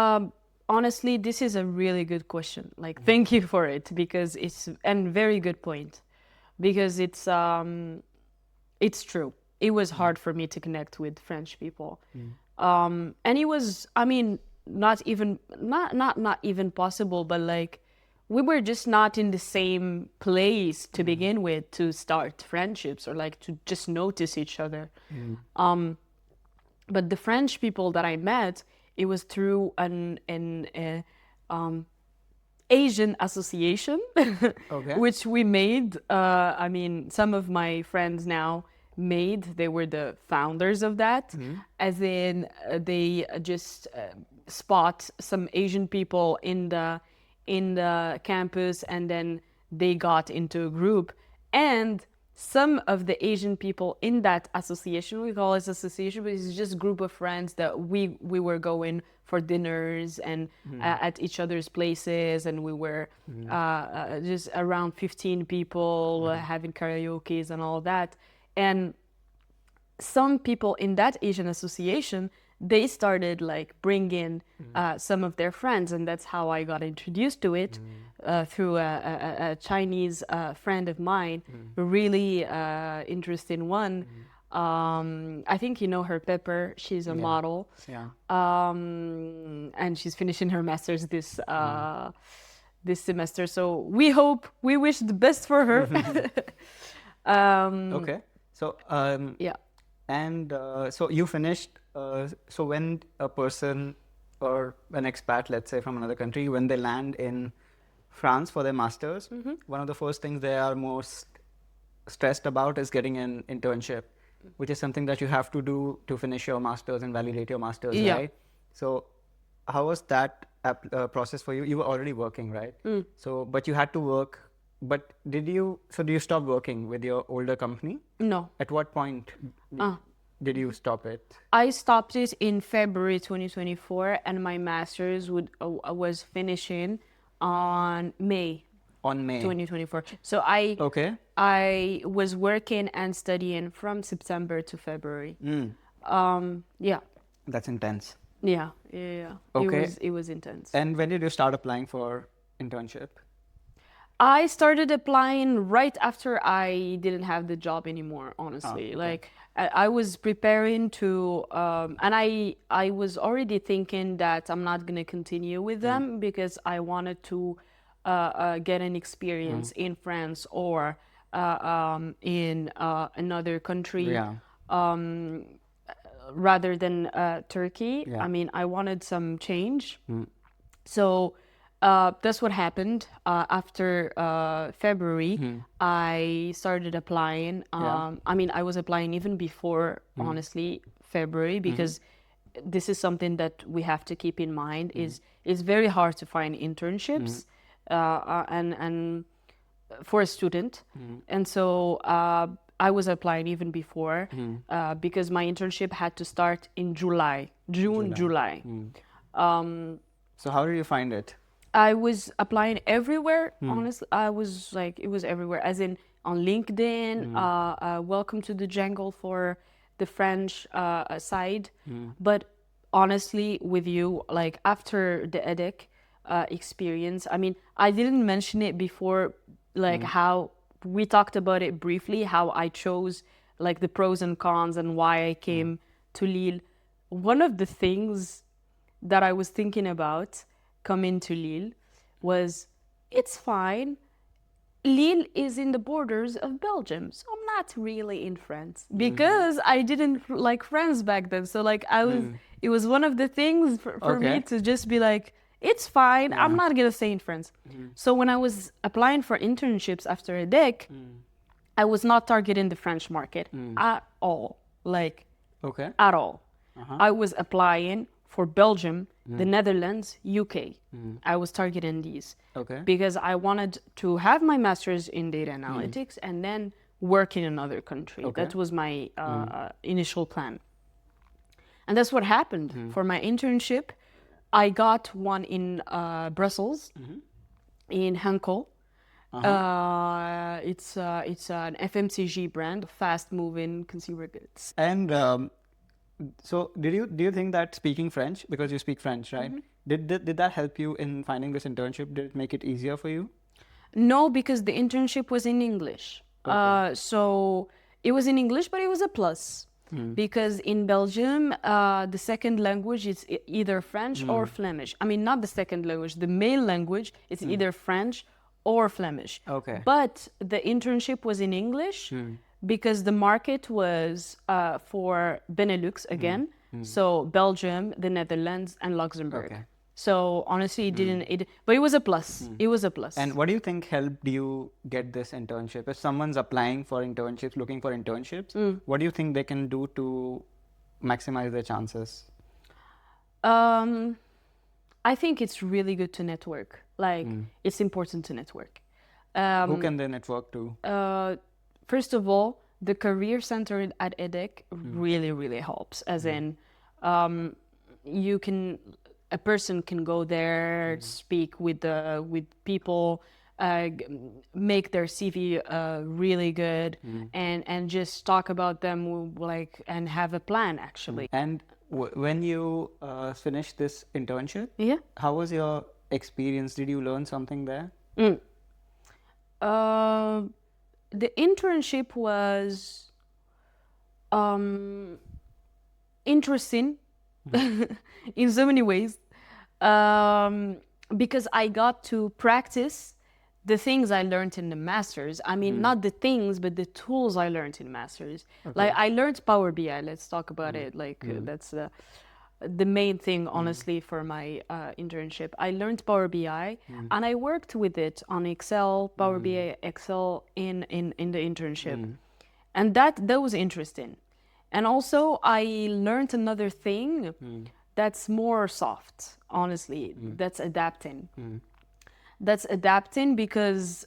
Honestly, this is a really good question. Like, thank you for it, because it's and very good point, because it's true. It was hard for me to connect with French people, and it was, I mean, not even possible, but like we were just not in the same place to begin with to start friendships or like to just notice each other. But the French people that I met, it was through an Asian association, which we made. I mean, some of my friends now made. They were the founders of that, as in they just spot some Asian people in the campus, and then they got into a group. And some of the Asian people in that association, we call it association, but it's just a group of friends that we were going for dinners and at each other's places, and we were just around 15 people having karaoke's and all that. And some people in that Asian association, they started like bringing some of their friends, and that's how I got introduced to it through a Chinese friend of mine, a really interesting one. I think you know her, Pepper. She's a model, and she's finishing her master's this semester. So we wish the best for her. Okay, so and so you finished. So when a person or an expat, let's say from another country, when they land in France for their masters, one of the first things they are most stressed about is getting an internship, which is something that you have to do to finish your masters and validate your masters, right? So how was that process for you? You were already working, right? So, but you had to work. But did you stop working with your older company? No. At what point did you stop it? I stopped it in February 2024, and my master's was finishing on May. On May 2024. So I was working and studying from September to February. Yeah. That's intense. Yeah. Okay. It was intense. And when did you start applying for internship? I started applying right after I didn't have the job anymore, honestly. Like I was preparing to, and I was already thinking that I'm not going to continue with them because I wanted to get an experience in France or in another country rather than Turkey. I mean, I wanted some change. So that's what happened. After February, I started applying. I mean, I was applying even before, honestly, February, because this is something that we have to keep in mind. Is it's very hard to find internships, and for a student. And so I was applying even before because my internship had to start in July. So how did you find it? I was applying everywhere, honestly. I was like, it was everywhere, as in on LinkedIn, welcome to the jungle for the French side. But honestly, with you, like after the EDHEC experience, I mean, I didn't mention it before, like how we talked about it briefly, how I chose like the pros and cons and why I came to Lille. One of the things that I was thinking about coming to Lille was, it's fine. Lille is in the borders of Belgium, so I'm not really in France because I didn't like France back then. So like it was one of the things for me to just be like, it's fine. I'm not gonna stay in France. So when I was applying for internships after EDHEC, I was not targeting the French market at all, like at all. I was applying for Belgium, the Netherlands, UK. I was targeting these because I wanted to have my master's in data analytics and then work in another country. That was my initial plan. And that's what happened. For my internship, I got one in Brussels, in Henkel. It's an FMCG brand, fast-moving consumer goods. And so do you think that speaking French, because you speak French, right? Did that help you in finding this internship? Did it make it easier for you? No, because the internship was in English. So it was in English, but it was a plus. Because in Belgium, the second language is either French or Flemish. I mean, not the second language, the main language is either French or Flemish. But the internship was in English because the market was for Benelux again. So Belgium, the Netherlands, and Luxembourg. So honestly, but it was a plus. It was a plus. And what do you think helped you get this internship? If someone's applying for internships, looking for internships, what do you think they can do to maximize their chances? I think it's really good to network. Like, it's important to network. Who can they network to? First of all, the career center at EDHEC really, really helps. As in, a person can go there, speak with people, make their CV really good, and just talk about them, like, and have a plan actually. And when you finished this internship, how was your experience? Did you learn something there? The internship was interesting in so many ways, because I got to practice the things I learned in the masters. I mean, not the things, but the tools I learned in masters. Like, I learned Power BI. Let's talk about it. Like, that's the main thing, honestly, for my internship. I learned Power BI, and I worked with it on Excel, Power BI, Excel in the internship, and that was interesting. And also, I learned another thing that's more soft, honestly. That's adapting. That's adapting because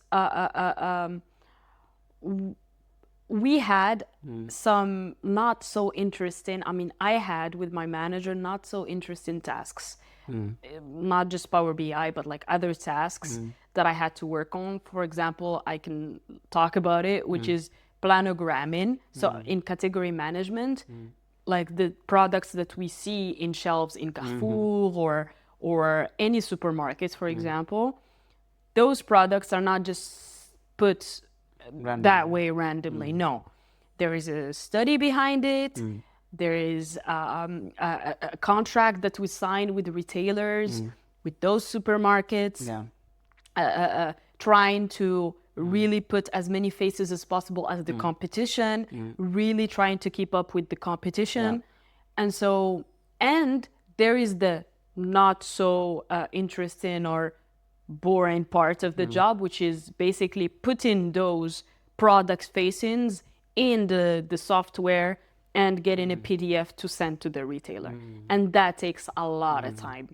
we had some not so interesting, I had with my manager not so interesting tasks. Not just Power BI, but like other tasks that I had to work on. For example, I can talk about it, which is planogramming. So in category management, like the products that we see in shelves in Carrefour or any supermarkets, for example, those products are not just put that way randomly. No, there is a study behind it. There is a contract that we signed with the retailers, with those supermarkets, trying to really put as many faces as possible as the competition, really trying to keep up with the competition. And so, and there is the not so interesting or boring part of the job, which is basically putting those product facings in the software and getting a PDF to send to the retailer. And that takes a lot of time.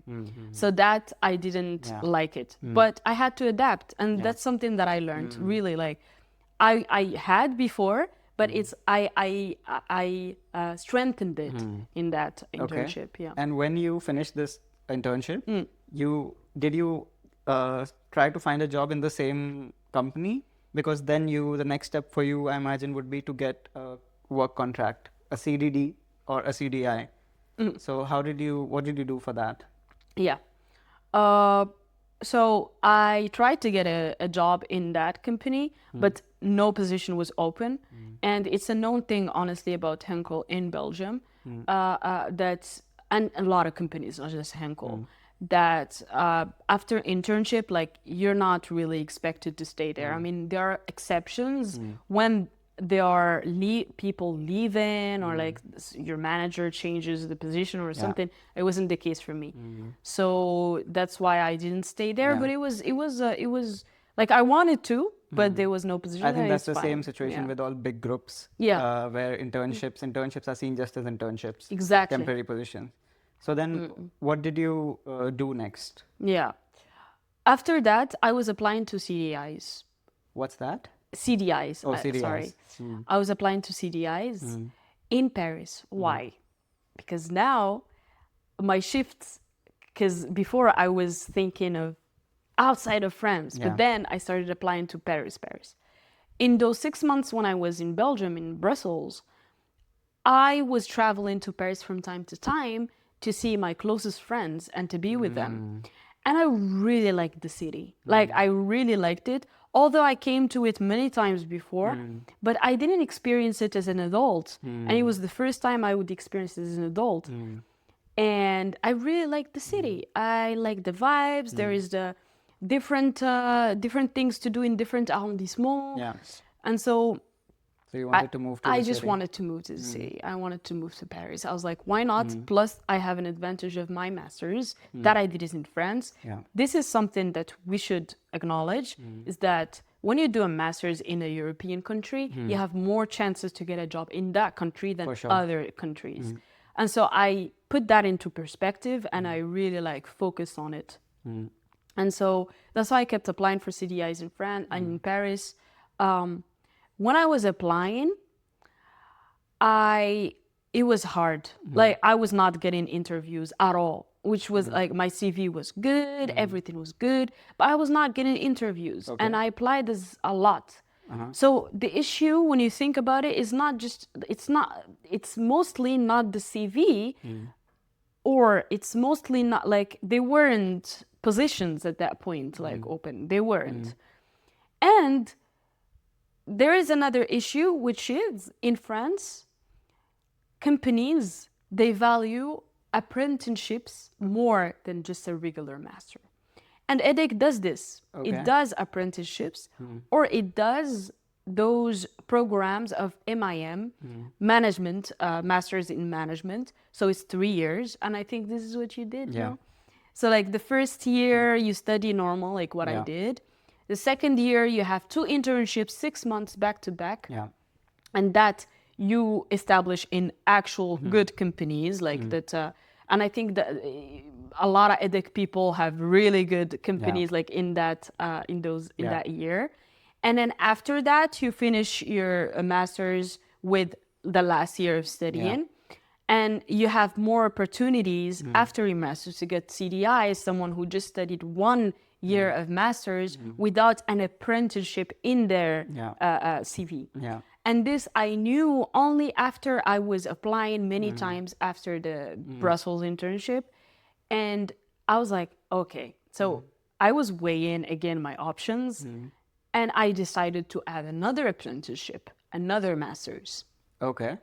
So that I didn't like it, but I had to adapt. And that's something that I learned really, like I had before, but it's I strengthened it in that internship. And when you finished this internship, did you try to find a job in the same company? Because then the next step for you, I imagine, would be to get a work contract, a CDD or a CDI. So what did you do for that? So I tried to get a job in that company, but no position was open. And it's a known thing, honestly, about Henkel in Belgium, and a lot of companies, not just Henkel, that after internship, like you're not really expected to stay there. I mean, there are exceptions when there are people leaving or like your manager changes the position or something. It wasn't the case for me. So that's why I didn't stay there. But it was like I wanted to, but there was no position. I think and that's it's the fine. same situation with all big groups. Yeah. Where internships are seen just as internships. Exactly. Temporary positions. So then what did you do next? Yeah. After that, I was applying to CDIs. What's that? CDIs. Oh, CDIs. Sorry. I was applying to CDIs in Paris. Why? Because now my shifts, because before I was thinking of outside of France, but then I started applying to Paris. In those 6 months when I was in Belgium, in Brussels, I was traveling to Paris from time to time to see my closest friends and to be with them. And I really liked the city. Like, I really liked it. Although I came to it many times before, but I didn't experience it as an adult. And it was the first time I would experience it as an adult. And I really liked the city. I like the vibes. There is the different things to do in different arrondissements. Yeah. And so you wanted to move to the I city? just wanted to move to the city. I wanted to move to Paris. I was like, why not? Plus, I have an advantage of my master's that I did is in France. Yeah. This is something that we should acknowledge, is that when you do a master's in a European country, you have more chances to get a job in that country than other countries. And so I put that into perspective and I really like focused on it. And so that's why I kept applying for CDIs in France and in Paris. When I was applying, it was hard. Like I was not getting interviews at all, which was like my CV was good, everything was good, but I was not getting interviews. And I applied this a lot. So the issue when you think about it is it's mostly not the CV, or it's mostly not like they weren't positions at that point, like open, they weren't. And there is another issue, which is in France, companies, they value apprenticeships more than just a regular master. And EDHEC does this. It does apprenticeships, or it does those programs of MIM, management, masters in management. So it's 3 years. And I think this is what you did, no? So like the first year you study normal, like what I did. The second year you have 2 internships, 6 months back to back. And that you establish in actual good companies like that. And I think that a lot of EDHEC people have really good companies like in that that year. And then after that, you finish your master's with the last year of studying. And you have more opportunities after your master's to get CDI as someone who just studied 1 year of master's without an apprenticeship in their CV. And this I knew only after I was applying many times after the Brussels internship. And I was like, okay. So I was weighing again my options and I decided to add another apprenticeship, another master's. Okay.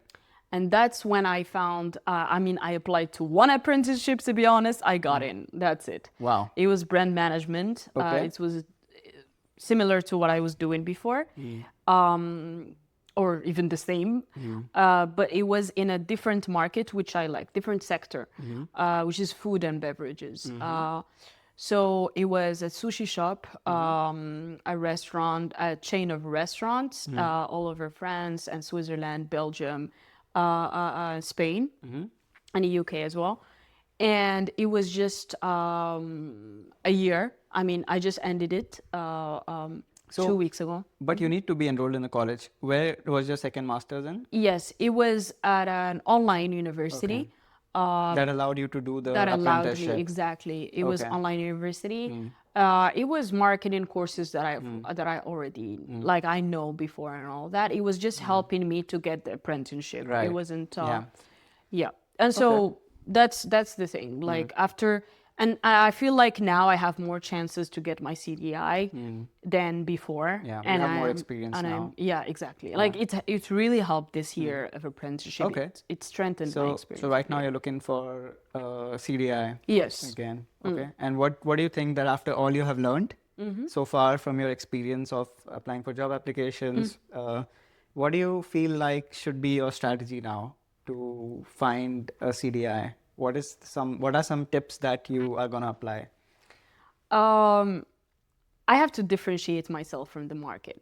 And that's when I found, I applied to 1 apprenticeship, to be honest. I got in. That's it. Wow. It was brand management. It was similar to what I was doing before, or even the same. But it was in a different market, which I like, different sector, which is food and beverages. So it was a sushi shop, a restaurant, a chain of restaurants all over France and Switzerland, Belgium, Spain, and the UK as well. And it was just a year. I mean, I just ended it 2 weeks ago. But you need to be enrolled in a college. Where was your second master's in? Yes, it was at an online university. That allowed you to do the That allowed me, apprenticeship. exactly. It was online university. It was marketing courses that I already like I know before and all that. It was just helping me to get the apprenticeship. Right. It wasn't. And so that's the thing. Like after And I feel like now I have more chances to get my CDI than before. Yeah, you and have more I'm- experience and now. yeah, exactly. Like it's really helped this year of apprenticeship. Okay. It strengthened my experience. So right now you're looking for CDI Yes. again. Okay. And what do you think that after all you have learned so far from your experience of applying for job applications, what do you feel like should be your strategy now to find a CDI? What are some tips that you are gonna apply? I have to differentiate myself from the market.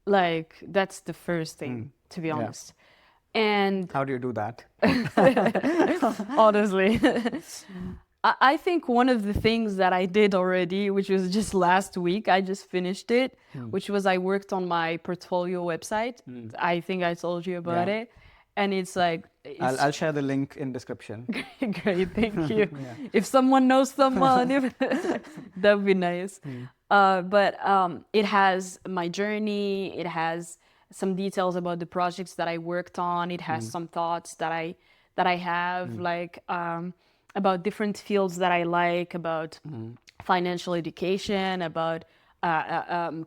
Like that's the first thing, to be honest. And How do you do that? honestly, I think one of the things that I did already, which was just last week, I just finished it, which was I worked on my portfolio website. I think I told you about it. And it's like... I'll share the link in description. Great, thank you. If someone knows someone, that would be nice. But it has my journey, it has some details about the projects that I worked on, it has some thoughts that I have, like about different fields that I like, about financial education, about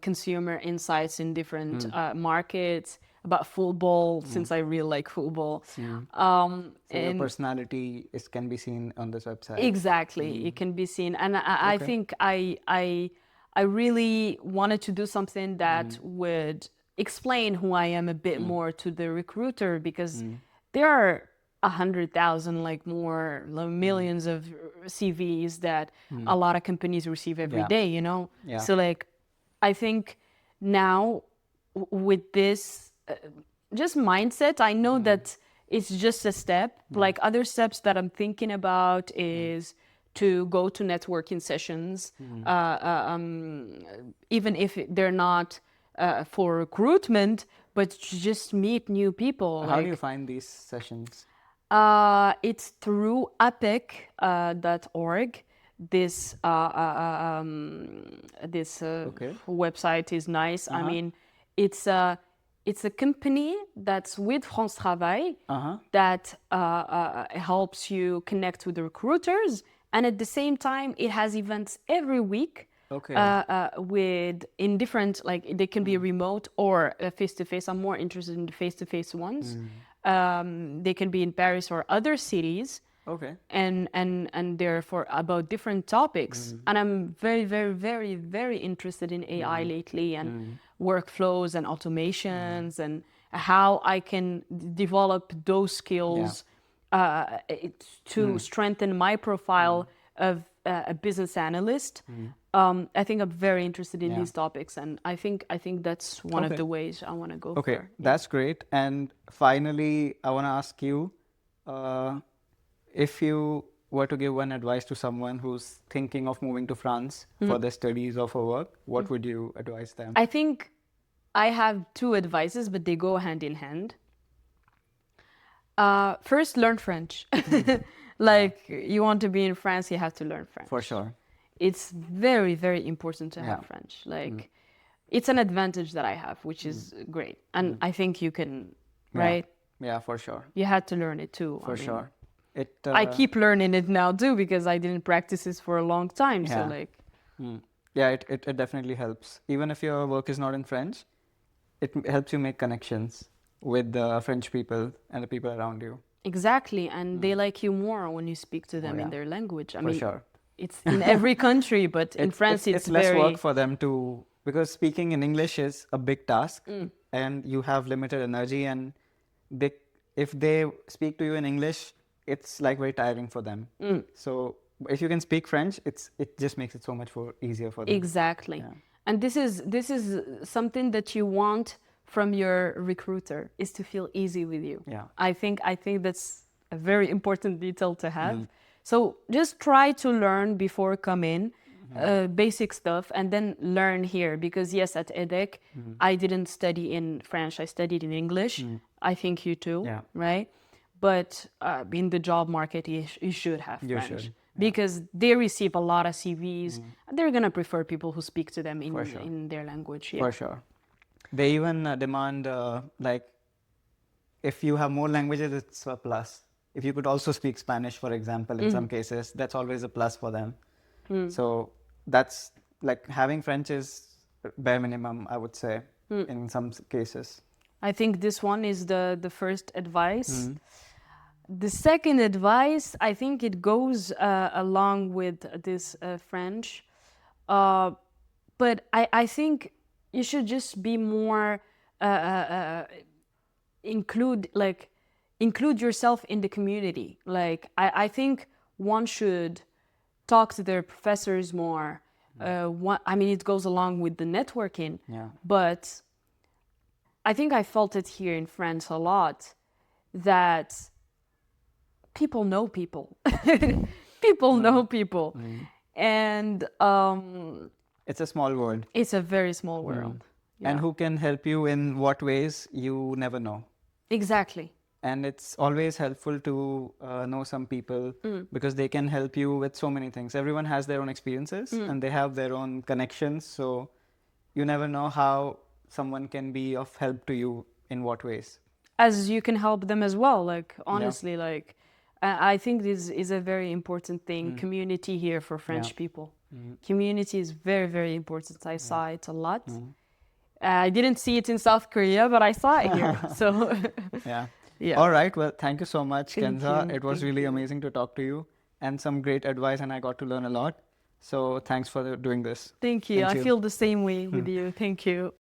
consumer insights in different markets, about football, since I really like football. So your personality can be seen on this website. Exactly, it can be seen. And I think I really wanted to do something that would explain who I am a bit more to the recruiter, because there are 100,000, like millions of CVs that a lot of companies receive every day, you know? Yeah. So like, I think now with this just mindset, I know that it's just a step. Like other steps that I'm thinking about is to go to networking sessions, even if they're not for recruitment, but to just meet new people. How do you find these sessions? It's through AIESEC.org. This website is nice. I mean, it's a company that's with France Travail that helps you connect with the recruiters, and at the same time, it has events every week. In different, like they can be remote or face-to-face. I'm more interested in the face-to-face ones. They can be in Paris or other cities. And they're for about different topics. And I'm very, very, very, very interested in AI lately, and workflows and automations, and how I can develop those skills to strengthen my profile of a business analyst. I think I'm very interested in these topics, and I think that's one of the ways I want to go for. That's great. And finally, I want to ask you, if you were to give one advice to someone who's thinking of moving to France for their studies or for work, what would you advise them? I think I have two advices, but they go hand in hand. First, learn French. Like, you want to be in France, you have to learn French. For sure. It's very, very important to have French. Like, it's an advantage that I have, which is great. And I think you can, right? Yeah, for sure. You had to learn it too. For sure. I keep learning it now too, because I didn't practice this for a long time. So like... Yeah, it definitely helps. Even if your work is not in French, it helps you make connections with the French people and the people around you. Exactly. And they like you more when you speak to them in their language. I mean, sure. It's in every country, but in France it's less very... work for them to... Because speaking in English is a big task, and you have limited energy, and if they speak to you in English, it's like very tiring for them. So if you can speak French, it just makes it so much easier for them. Exactly. Yeah. And this is something that you want from your recruiter, is to feel easy with you. Yeah. I think that's a very important detail to have. So just try to learn before coming, basic stuff, and then learn here. Because yes, at EDHEC, I didn't study in French, I studied in English. I think you too, right? But in the job market, you should have French. Because they receive a lot of CVs. They're going to prefer people who speak to them in their language. Yeah. For sure. They even demand, like, if you have more languages, it's a plus. if you could also speak Spanish, for example, in some cases, that's always a plus for them. So that's like having French is bare minimum, I would say, in some cases. I think this one is the first advice. The second advice, I think it goes along with this French. But I think you should just be more include yourself in the community. Like I think one should talk to their professors more. I mean, it goes along with the networking. Yeah. But I think I felt it here in France a lot, that people know people. People know people. And It's a small world. it's a very small world. And who can help you in what ways, you never know. Exactly. And it's always helpful to know some people because they can help you with so many things. Everyone has their own experiences and they have their own connections. So you never know how someone can be of help to you in what ways. As you can help them as well. Like, honestly, like, I think this is a very important thing. Community here for French people. Community is very, very important. I saw it a lot. I didn't see it in South Korea, but I saw it here. So, Yeah. yeah. All right. Well, thank you so much, Thank Kenza. you. It was really amazing to talk to you and some great advice, and I got to learn a lot. So thanks for doing this. Thank you. Thank I you. feel the same way with you. Thank you.